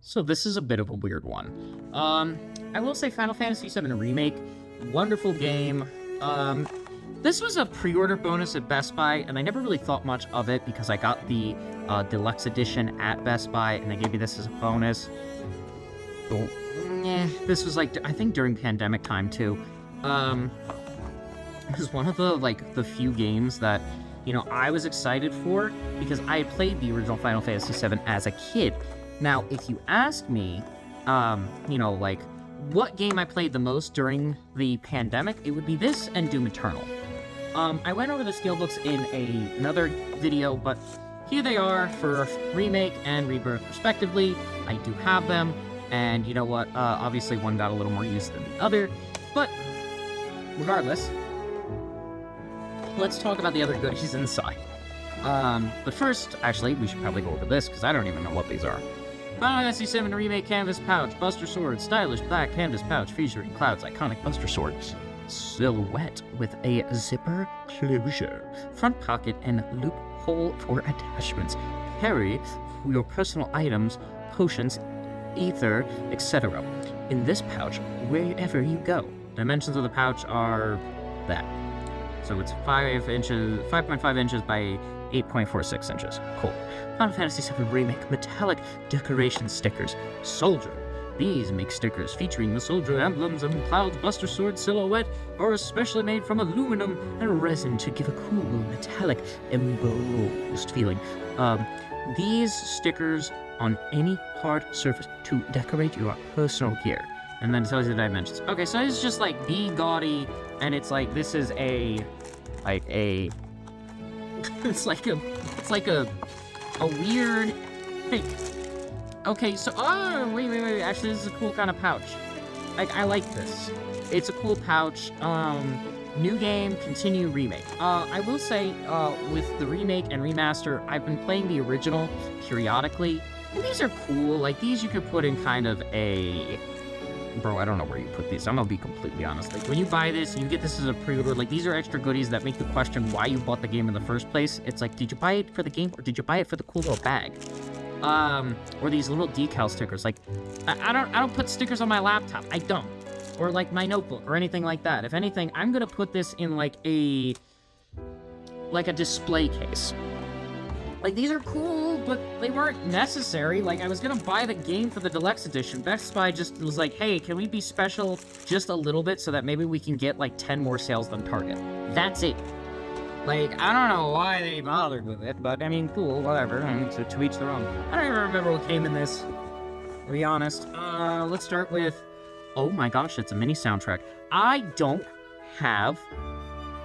So this is a bit of a weird one. I will say Final Fantasy VII Remake, wonderful game. This was a pre-order bonus at Best Buy, and I never really thought much of it because I got the Deluxe Edition at Best Buy, and they gave me this as a bonus. So, this was like, I think during pandemic time too. It was one of the few games that, I was excited for because I had played the original Final Fantasy VII as a kid. Now, if you ask me, what game I played the most during the pandemic, it would be this and Doom Eternal. I went over the skill books in another video, but here they are for Remake and Rebirth respectively. I do have them, and you know what, obviously one got a little more use than the other, but regardless, let's talk about the other goodies inside. But first, actually, we should probably go over this, because I don't even know what these are. Final Fantasy VII Remake Canvas Pouch, Buster Sword, stylish black canvas pouch featuring Cloud's iconic Buster Swords. Silhouette with a zipper closure, front pocket, and loophole for attachments. Carry your personal items, potions, ether, etc. in this pouch wherever you go. Dimensions of the pouch are that. So it's 5.5 inches by 8.46 inches. Cool. Final Fantasy VII Remake metallic decoration stickers. Soldier. These make stickers featuring the soldier emblems and Cloud's Buster Sword silhouette are especially made from aluminum and resin to give a cool metallic embossed feeling. These stickers on any hard surface to decorate your personal gear. And then it tells you the dimensions. Okay, so it's just like be gaudy, and it's like this is it's like a weird thing. Okay, so wait, actually this is a cool kind of pouch. I like this. It's a cool pouch. New game, continue, remake. I will say, with the remake and remaster, I've been playing the original periodically, and these are cool. Like, these you could put in kind of a... Bro, I don't know where you put these. I'm gonna be completely honest. Like, when you buy this, and you get this as a pre-order, like, these are extra goodies that make you question why you bought the game in the first place. It's like, did you buy it for the game, or did you buy it for the cool little bag? Or these little decal stickers. Like, I don't put stickers on my laptop. I don't. Or, like, my notebook, or anything like that. If anything, I'm gonna put this in, like a display case. Like, these are cool, but they weren't necessary. Like, I was gonna buy the game for the Deluxe Edition. Best Buy just was like, hey, can we be special just a little bit so that maybe we can get, like, 10 more sales than Target? That's it. Like, I don't know why they bothered with it, but, I mean, cool, whatever. I mean, to each their own. I don't even remember what came in this, to be honest. Let's start with... Oh my gosh, it's a mini soundtrack. I don't have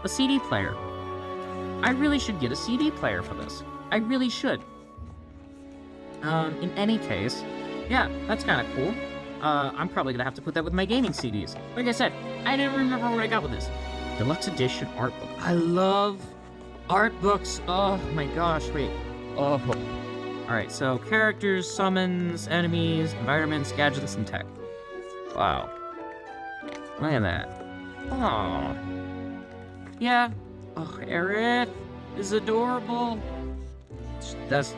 a CD player. I really should get a CD player for this. I really should. In any case, yeah, that's kind of cool. I'm probably gonna have to put that with my gaming CDs. Like I said, I didn't remember what I got with this. Deluxe Edition art book. I love art books. Oh my gosh, wait. Oh. Alright, so characters, summons, enemies, environments, gadgets, and tech. Wow. Look at that. Oh. Yeah. Oh, Aerith is adorable. This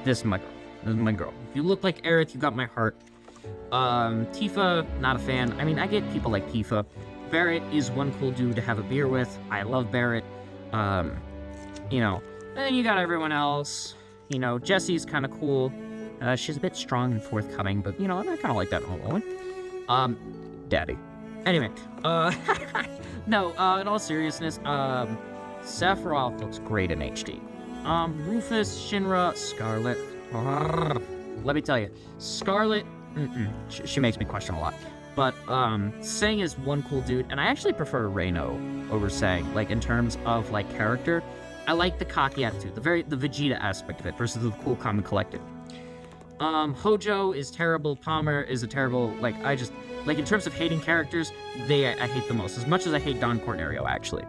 is my girl. This is my girl. If you look like Aerith, you got my heart. Tifa, not a fan. I mean, I get people like Tifa. Barrett is one cool dude to have a beer with. I love Barrett. And then you got everyone else. Jessie's kind of cool. She's a bit strong and forthcoming, but, I kind of like that whole one. Daddy. Anyway, no, in all seriousness, Sephiroth looks great in HD. Rufus, Shinra, Scarlet. Let me tell you, Scarlet, she makes me question a lot. But, Sang is one cool dude, and I actually prefer Reino over Sang, like, in terms of, like, character. I like the cocky attitude, the Vegeta aspect of it, versus the cool, calm, and collected. Hojo is terrible, Palmer is a terrible, in terms of hating characters, I hate the most, as much as I hate Don Cornerio, actually.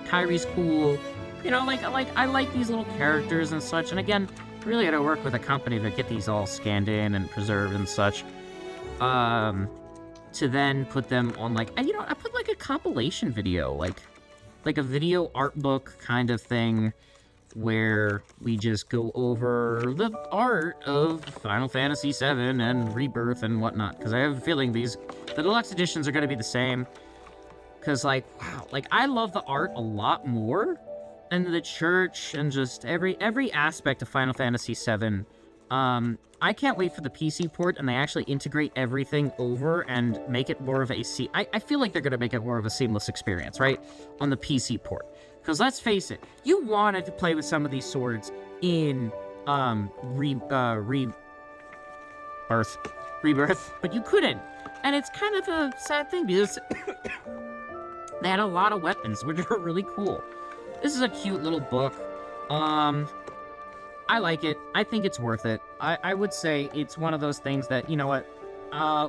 Kyrie's cool, I like these little characters and such, and again, really gotta work with a company to get these all scanned in and preserved and such, to then put them on, I put, a compilation video, like a video art book kind of thing, where we just go over the art of Final Fantasy VII and Rebirth and whatnot. Because I have a feeling the deluxe editions are going to be the same. Because, like, wow, like, I love the art a lot more, and the church, and just every aspect of Final Fantasy VII. I can't wait for the PC port, and they actually integrate everything over and make it more of a I feel like they're going to make it more of a seamless experience, right? On the PC port. Because let's face it, you wanted to play with some of these swords in, Rebirth, but you couldn't. And it's kind of a sad thing, because they had a lot of weapons, which are really cool. This is a cute little book. I like it. I think it's worth it. I would say it's one of those things that, you know what,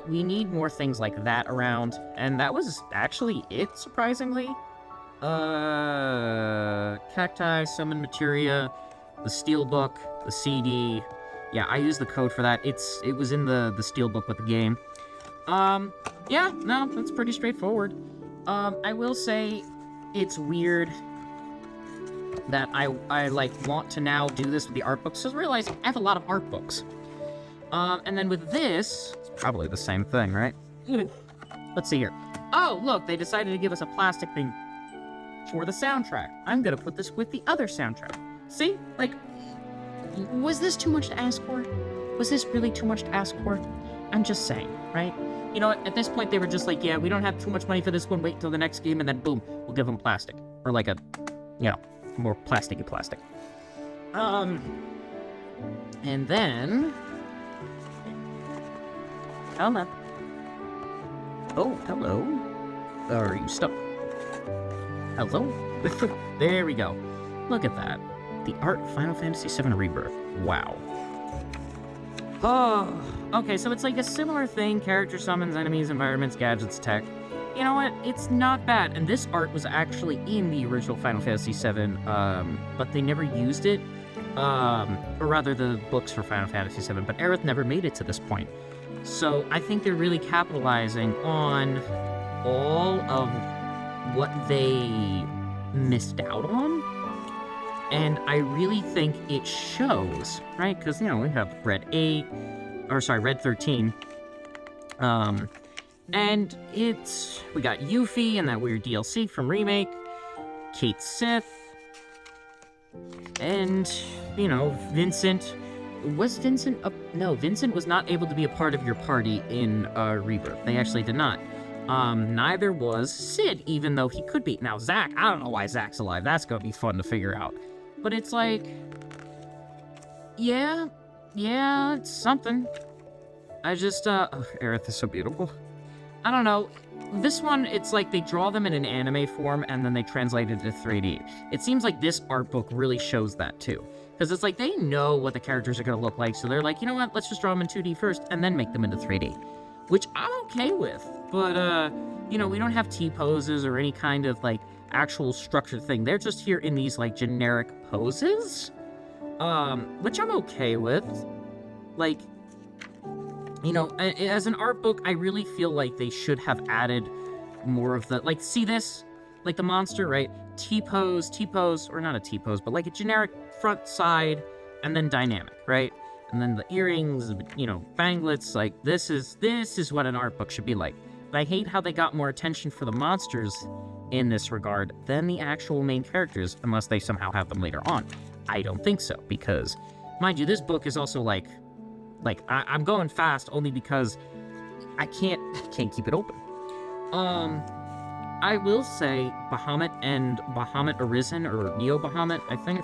we need more things like that around, and that was actually it, surprisingly. Cacti, summon materia, the steelbook, the CD. Yeah, I used the code for that. It was in the steelbook with the game. Yeah, no, that's pretty straightforward. I will say it's weird that I like want to now do this with the art books, because I realize I have a lot of art books. And then with this, it's probably the same thing, right? Let's see here. Oh, look, they decided to give us a plastic thing for the soundtrack. I'm gonna put this with the other soundtrack. See? Like, was this too much to ask for? Was this really too much to ask for? I'm just saying, right? You know what, at this point they were just like, yeah, we don't have too much money for this one, wait until the next game, and then boom, we'll give them plastic. Or like a, you know, more plasticky plastic. And then... Hello. Oh, hello. Are you stuck? Hello? There we go. Look at that. The art of Final Fantasy VII Rebirth. Wow. Oh, okay, so it's like a similar thing. Character summons, enemies, environments, gadgets, tech. You know what? It's not bad. And this art was actually in the original Final Fantasy VII, but they never used it. Or rather, the books for Final Fantasy VII, but Aerith never made it to this point. So I think they're really capitalizing on all of what they missed out on. And I really think it shows, right? Because, you know, we have Red 13. And we got Yuffie and that weird DLC from Remake, Kate Sith, and, you know, Vincent. Was Vincent no, Vincent was not able to be a part of your party in Rebirth. They actually did not. Neither was Sid, even though he could be. Now, Zack, I don't know why Zack's alive. That's gonna be fun to figure out. But it's like, yeah, it's something. I just, Aerith is so beautiful. I don't know. This one, it's like they draw them in an anime form and then they translate it to 3D. It seems like this art book really shows that too. Because it's like they know what the characters are going to look like, so they're like, you know what, let's just draw them in 2D first and then make them into 3D. Which I'm okay with, but, you know, we don't have T-poses or any kind of, like, actual structured thing. They're just here in these, like, generic poses, which I'm okay with. Like, you know, as an art book, I really feel like they should have added more of the, like, see this? Like the monster, right? T-pose, or not a T-pose, but like a generic front, side, and then dynamic, right? And then the earrings, you know, banglets, like, this is what an art book should be like. But I hate how they got more attention for the monsters in this regard than the actual main characters, unless they somehow have them later on. I don't think so, because, mind you, this book is also like I'm going fast only because I can't keep it open. I will say Bahamut and Bahamut Arisen, or Neo Bahamut, I think.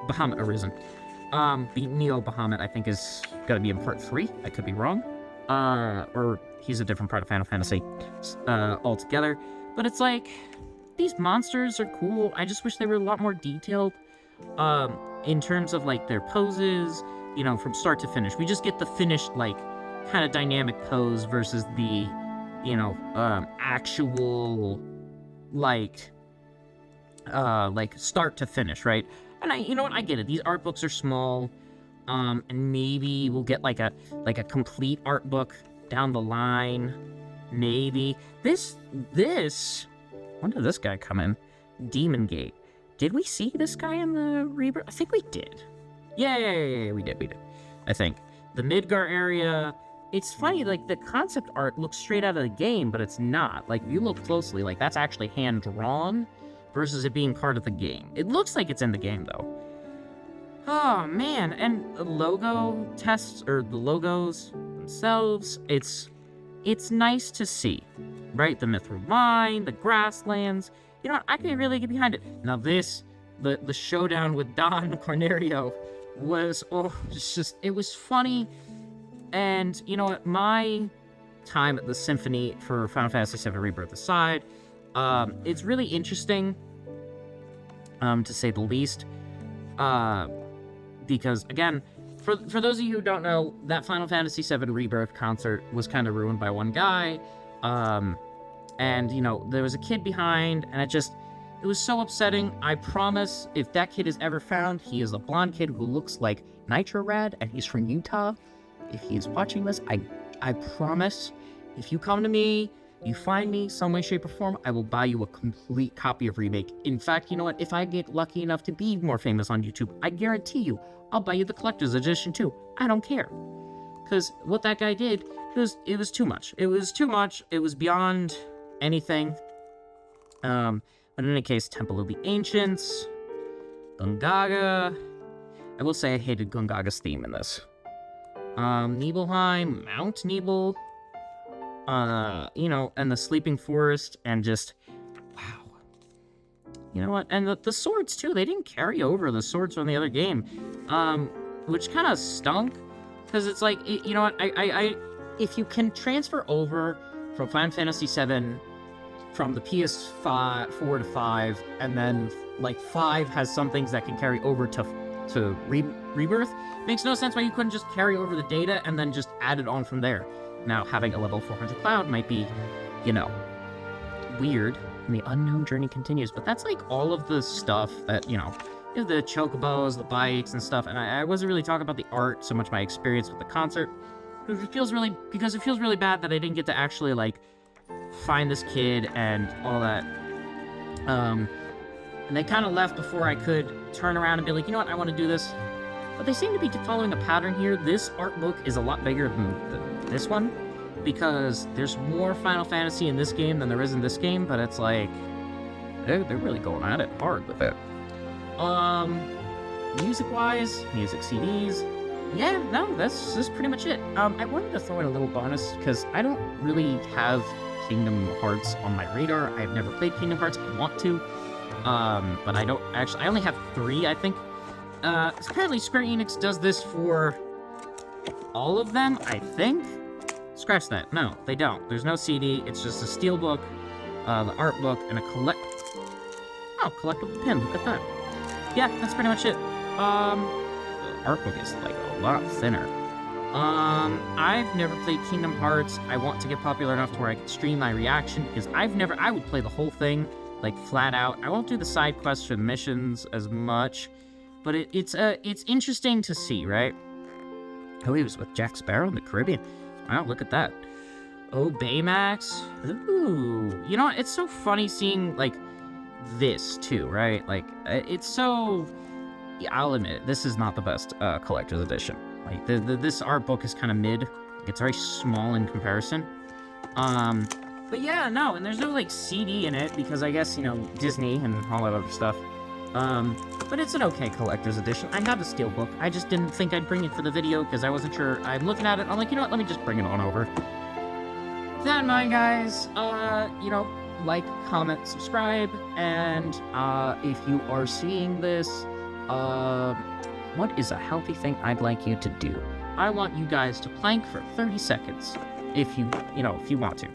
Bahamut Arisen. The Neo Bahamut, I think, is gonna be in part 3. I could be wrong. Or he's a different part of Final Fantasy altogether. But it's like, these monsters are cool. I just wish they were a lot more detailed in terms of, like, their poses, you know, from start to finish. We just get the finished, like, kind of dynamic pose versus the, you know, actual, like start to finish, right? And you know what, I get it. These art books are small, and maybe we'll get like a complete art book down the line. Maybe. When did this guy come in? Demon Gate. Did we see this guy in the Rebirth? I think we did. Yeah, we did. I think. The Midgar area, it's funny, like, the concept art looks straight out of the game, but it's not. Like, if you look closely, like, that's actually hand-drawn versus it being part of the game. It looks like it's in the game, though. Oh, man, and the logo tests, or the logos themselves, it's nice to see, right? The Mithril Mine, the grasslands, you know what, I can really get behind it. Now this, the showdown with Don Cornerio was, it was funny, and you know what, my time at the Symphony for Final Fantasy VII Rebirth aside, it's really interesting, to say the least, because, again, for those of you who don't know, that Final Fantasy VII Rebirth concert was kind of ruined by one guy, and, you know, there was a kid behind, and it was so upsetting. I promise, if that kid is ever found, he is a blonde kid who looks like Nitro Rad, and he's from Utah. If he's watching this, I promise, if you come to me, you find me some way, shape, or form, I will buy you a complete copy of Remake. In fact, you know what? If I get lucky enough to be more famous on YouTube, I guarantee you, I'll buy you the collector's edition too. I don't care. Because what that guy did, it was too much. It was too much. It was beyond anything. But in any case, Temple of the Ancients, Gungaga. I will say I hated Gungaga's theme in this. Nibelheim, Mount Nibel. You know, and the Sleeping Forest, and just, wow. You know what, and the swords, too, they didn't carry over the swords from the other game, which kind of stunk, because it's like, you know what, I if you can transfer over from Final Fantasy VII from the PS4 to 5, and then, like, 5 has some things that can carry over to Rebirth, makes no sense why you couldn't just carry over the data and then just add it on from there. Now, having a level 400 cloud might be, you know, weird, and the unknown journey continues, but that's like all of the stuff that, you know, the chocobos, the bikes, and stuff, and I wasn't really talking about the art, so much my experience with the concert, because it feels really bad that I didn't get to actually, like, find this kid and all that, and they kind of left before I could turn around and be like, you know what, I want to do this, but they seem to be following a pattern here. This art book is a lot bigger than this one, because there's more Final Fantasy in this game than there is in this game, but it's like, they're really going at it hard with it. Music-wise, music CDs, yeah, no, that's pretty much it. I wanted to throw in a little bonus, because I don't really have Kingdom Hearts on my radar. I've never played Kingdom Hearts. I want to, but I don't actually. I only have 3, I think. Apparently Square Enix does this for all of them, I think? Scratch that. No, they don't. There's no CD. It's just a steelbook, the art book, and a collectible pin. Look at that. Yeah, that's pretty much it. The art book is, like, a lot thinner. I've never played Kingdom Hearts. I want to get popular enough to where I can stream my reaction, because I would play the whole thing, like, flat out. I won't do the side quests or missions as much, but it's interesting to see, right? Oh, he was with Jack Sparrow in the Caribbean. Wow, look at that. Oh, Baymax. Ooh. You know, it's so funny seeing, like, this, too, right? Like, it's so... Yeah, I'll admit it, this is not the best collector's edition. Like, this art book is kind of mid. It's very small in comparison. But yeah, no, and there's no, like, CD in it, because I guess, you know, Disney and all that other stuff. But it's an okay collector's edition. I have a steelbook. I just didn't think I'd bring it for the video because I wasn't sure. I'm looking at it. I'm like, you know what? Let me just bring it on over. With that in mind, guys, you know, like, comment, subscribe, and if you are seeing this, what is a healthy thing I'd like you to do? I want you guys to plank for 30 seconds, if you want to.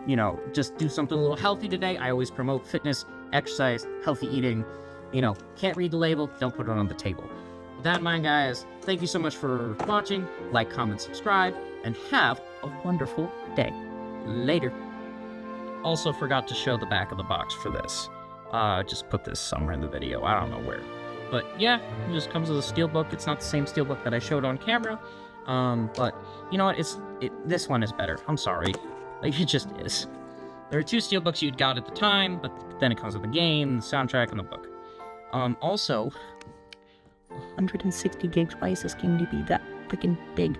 You know, just do something a little healthy today. I always promote fitness, exercise, healthy eating. You know, can't read the label, don't put it on the table. With that in mind, guys, thank you so much for watching. Like, comment, subscribe, and have a wonderful day. Later. Also forgot to show the back of the box for this. Just put this somewhere in the video. I don't know where. But yeah, it just comes with a steelbook. It's not the same steelbook that I showed on camera. But you know what? This one is better. I'm sorry. Like, it just is. There are 2 steelbooks you'd got at the time, but then it comes with the game, the soundtrack, and the book. Also, 160 gigs. Why is this game to be that freaking big?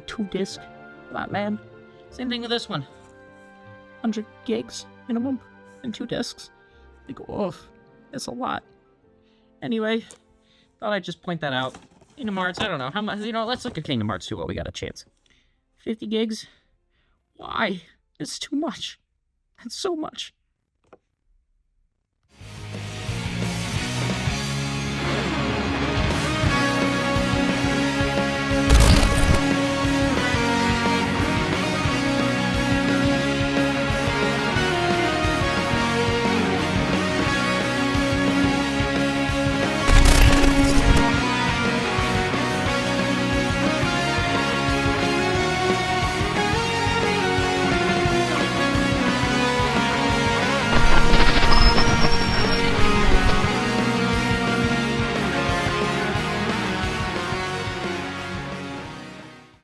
2 discs. Come on, man. Same thing with this one. 100 gigs minimum and 2 discs. Like, oof, that's a lot. Anyway, thought I'd just point that out. Kingdom Hearts, I don't know how much. Let's look at Kingdom Hearts 2 while we got a chance. 50 gigs. Why? It's too much. That's so much.